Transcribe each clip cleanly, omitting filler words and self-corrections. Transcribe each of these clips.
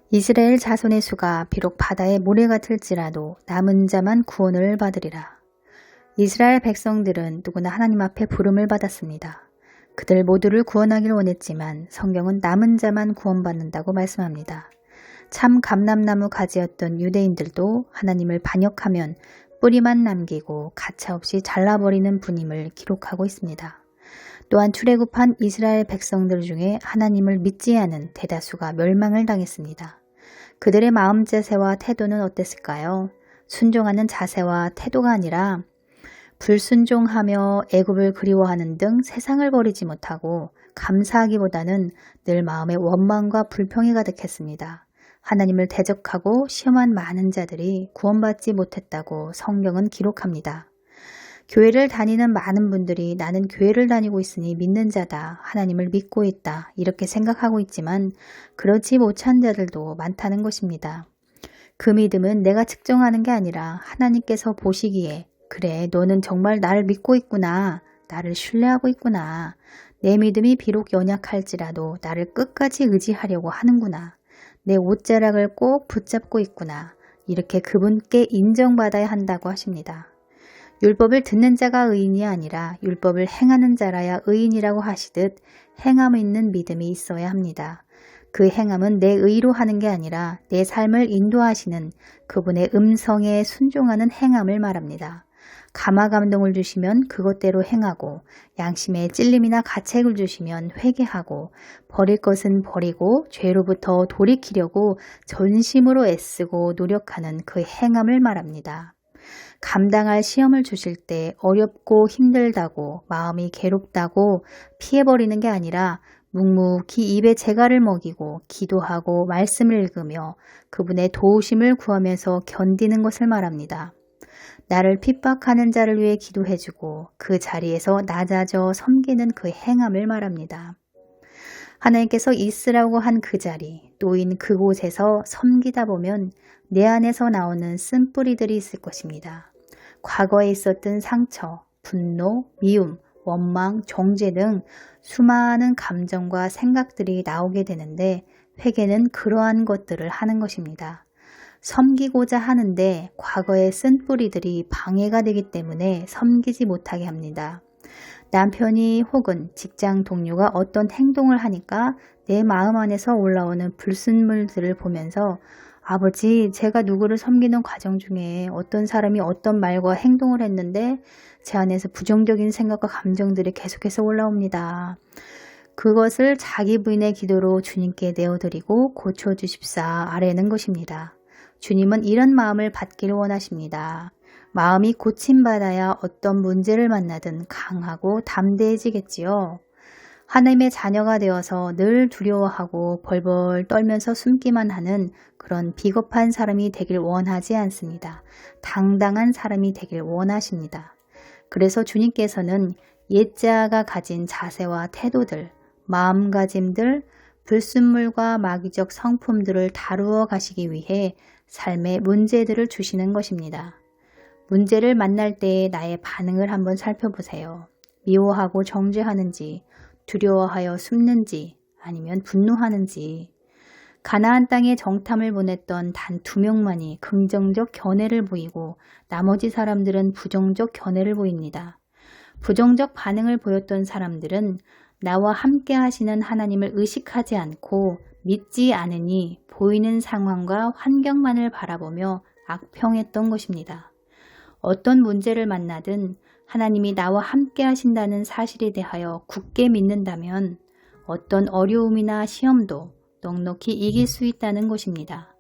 이스라엘 자손의 수가 비록 바다의 모래 같을지라도 남은 자만 구원을 받으리라. 이스라엘 백성들은 누구나 하나님 앞에 부름을 받았습니다. 그들 모두를 구원하길 원했지만 성경은 남은 자만 구원받는다고 말씀합니다. 참 감람나무 가지였던 유대인들도 하나님을 반역하면 뿌리만 남기고 가차없이 잘라버리는 분임을 기록하고 있습니다. 또한 출애굽한 이스라엘 백성들 중에 하나님을 믿지 않은 대다수가 멸망을 당했습니다. 그들의 마음 자세와 태도는 어땠을까요? 순종하는 자세와 태도가 아니라 불순종하며 애굽을 그리워하는 등 세상을 버리지 못하고 감사하기보다는 늘 마음에 원망과 불평이 가득했습니다. 하나님을 대적하고 시험한 많은 자들이 구원받지 못했다고 성경은 기록합니다. 교회를 다니는 많은 분들이 나는 교회를 다니고 있으니 믿는 자다, 하나님을 믿고 있다 이렇게 생각하고 있지만 그렇지 못한 자들도 많다는 것입니다. 그 믿음은 내가 측정하는 게 아니라 하나님께서 보시기에 그래 너는 정말 나를 믿고 있구나, 나를 신뢰하고 있구나, 내 믿음이 비록 연약할지라도 나를 끝까지 의지하려고 하는구나, 내 옷자락을 꼭 붙잡고 있구나 이렇게 그분께 인정받아야 한다고 하십니다. 율법을 듣는 자가 의인이 아니라 율법을 행하는 자라야 의인이라고 하시듯 행함 있는 믿음이 있어야 합니다. 그 행함은 내 의로 하는 게 아니라 내 삶을 인도하시는 그분의 음성에 순종하는 행함을 말합니다. 감화감동을 주시면 그것대로 행하고 양심에 찔림이나 가책을 주시면 회개하고 버릴 것은 버리고 죄로부터 돌이키려고 전심으로 애쓰고 노력하는 그 행함을 말합니다. 감당할 시험을 주실 때 어렵고 힘들다고 마음이 괴롭다고 피해버리는 게 아니라 묵묵히 입에 재갈을 먹이고 기도하고 말씀을 읽으며 그분의 도우심을 구하면서 견디는 것을 말합니다. 나를 핍박하는 자를 위해 기도해주고 그 자리에서 낮아져 섬기는 그 행함을 말합니다. 하나님께서 있으라고 한 그 자리, 놓인 그곳에서 섬기다 보면 내 안에서 나오는 쓴뿌리들이 있을 것입니다. 과거에 있었던 상처, 분노, 미움, 원망, 정죄 등 수많은 감정과 생각들이 나오게 되는데 회개는 그러한 것들을 하는 것입니다. 섬기고자 하는데 과거의 쓴뿌리들이 방해가 되기 때문에 섬기지 못하게 합니다. 남편이 혹은 직장 동료가 어떤 행동을 하니까 내 마음 안에서 올라오는 불순물들을 보면서 아버지, 제가 누구를 섬기는 과정 중에 어떤 사람이 어떤 말과 행동을 했는데 제 안에서 부정적인 생각과 감정들이 계속해서 올라옵니다. 그것을 자기 부인의 기도로 주님께 내어드리고 고쳐주십사 아뢰는 것입니다. 주님은 이런 마음을 받기를 원하십니다. 마음이 고침받아야 어떤 문제를 만나든 강하고 담대해지겠지요. 하나님의 자녀가 되어서 늘 두려워하고 벌벌 떨면서 숨기만 하는 그런 비겁한 사람이 되길 원하지 않습니다. 당당한 사람이 되길 원하십니다. 그래서 주님께서는 옛자가 가진 자세와 태도들, 마음가짐들, 불순물과 마귀적 성품들을 다루어 가시기 위해 삶의 문제들을 주시는 것입니다. 문제를 만날 때의 나의 반응을 한번 살펴보세요. 미워하고 정죄하는지, 두려워하여 숨는지, 아니면 분노하는지. 가나안 땅에 정탐을 보냈던 단 2명만이 긍정적 견해를 보이고 나머지 사람들은 부정적 견해를 보입니다. 부정적 반응을 보였던 사람들은 나와 함께 하시는 하나님을 의식하지 않고 믿지 않으니 보이는 상황과 환경만을 바라보며 악평했던 것입니다. 어떤 문제를 만나든 하나님이 나와 함께 하신다는 사실에 대하여 굳게 믿는다면 어떤 어려움이나 시험도 넉넉히 이길 수 있다는 것입니다.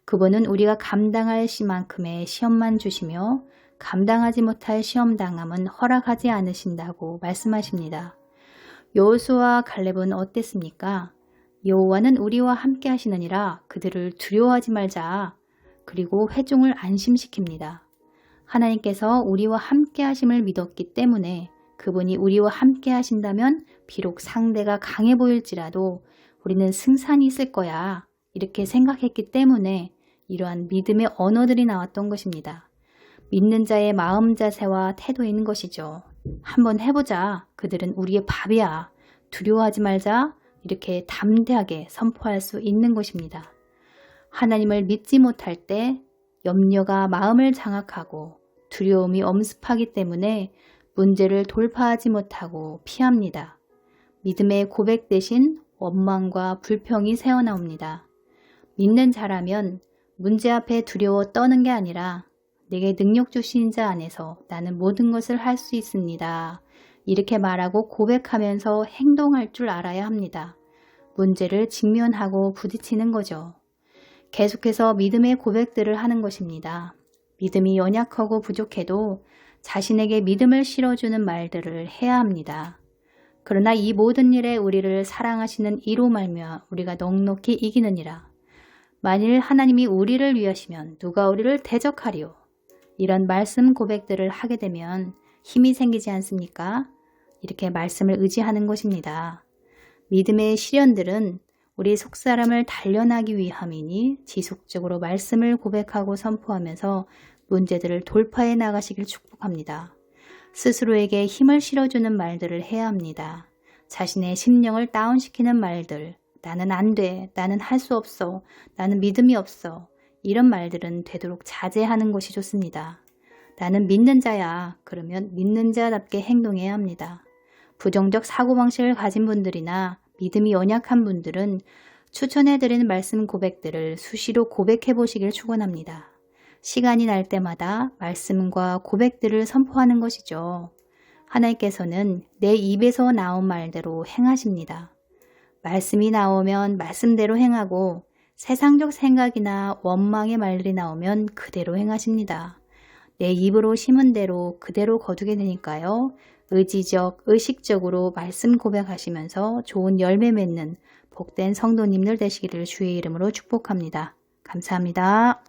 그분은 우리가 감당할 만큼의 시험만 주시며 감당하지 못할 시험당함은 허락하지 않으신다고 말씀하십니다. 여호수아와 갈렙은 어땠습니까? 여호와는 우리와 함께 하시느니라 그들을 두려워하지 말자. 그리고 회중을 안심시킵니다. 하나님께서 우리와 함께 하심을 믿었기 때문에 그분이 우리와 함께 하신다면 비록 상대가 강해 보일지라도 우리는 승산이 있을 거야 이렇게 생각했기 때문에 이러한 믿음의 언어들이 나왔던 것입니다. 믿는 자의 마음 자세와 태도인 것이죠. 한번 해보자. 그들은 우리의 밥이야. 두려워하지 말자. 이렇게 담대하게 선포할 수 있는 것입니다. 하나님을 믿지 못할 때 염려가 마음을 장악하고 두려움이 엄습하기 때문에 문제를 돌파하지 못하고 피합니다. 믿음의 고백 대신 원망과 불평이 새어나옵니다. 믿는 자라면 문제 앞에 두려워 떠는 게 아니라 내게 능력 주신 자 안에서 나는 모든 것을 할 수 있습니다. 이렇게 말하고 고백하면서 행동할 줄 알아야 합니다. 문제를 직면하고 부딪히는 거죠. 계속해서 믿음의 고백들을 하는 것입니다. 믿음이 연약하고 부족해도 자신에게 믿음을 실어주는 말들을 해야 합니다. 그러나 이 모든 일에 우리를 사랑하시는 이로 말미암아 우리가 넉넉히 이기느니라. 만일 하나님이 우리를 위하시면 누가 우리를 대적하리요. 이런 말씀 고백들을 하게 되면 힘이 생기지 않습니까? 이렇게 말씀을 의지하는 것입니다. 믿음의 시련들은 우리 속사람을 단련하기 위함이니 지속적으로 말씀을 고백하고 선포하면서 문제들을 돌파해 나가시길 축복합니다. 스스로에게 힘을 실어주는 말들을 해야 합니다. 자신의 심령을 다운시키는 말들, 나는 안 돼, 나는 할 수 없어, 나는 믿음이 없어, 이런 말들은 되도록 자제하는 것이 좋습니다. 나는 믿는 자야. 그러면 믿는 자답게 행동해야 합니다. 부정적 사고방식을 가진 분들이나 믿음이 연약한 분들은 추천해드리는 말씀 고백들을 수시로 고백해 보시길 축원합니다. 시간이 날 때마다 말씀과 고백들을 선포하는 것이죠. 하나님께서는 내 입에서 나온 말대로 행하십니다. 말씀이 나오면 말씀대로 행하고 세상적 생각이나 원망의 말들이 나오면 그대로 행하십니다. 내 입으로 심은 대로 그대로 거두게 되니까요. 의지적, 의식적으로 말씀 고백하시면서 좋은 열매 맺는 복된 성도님들 되시기를 주의 이름으로 축복합니다. 감사합니다.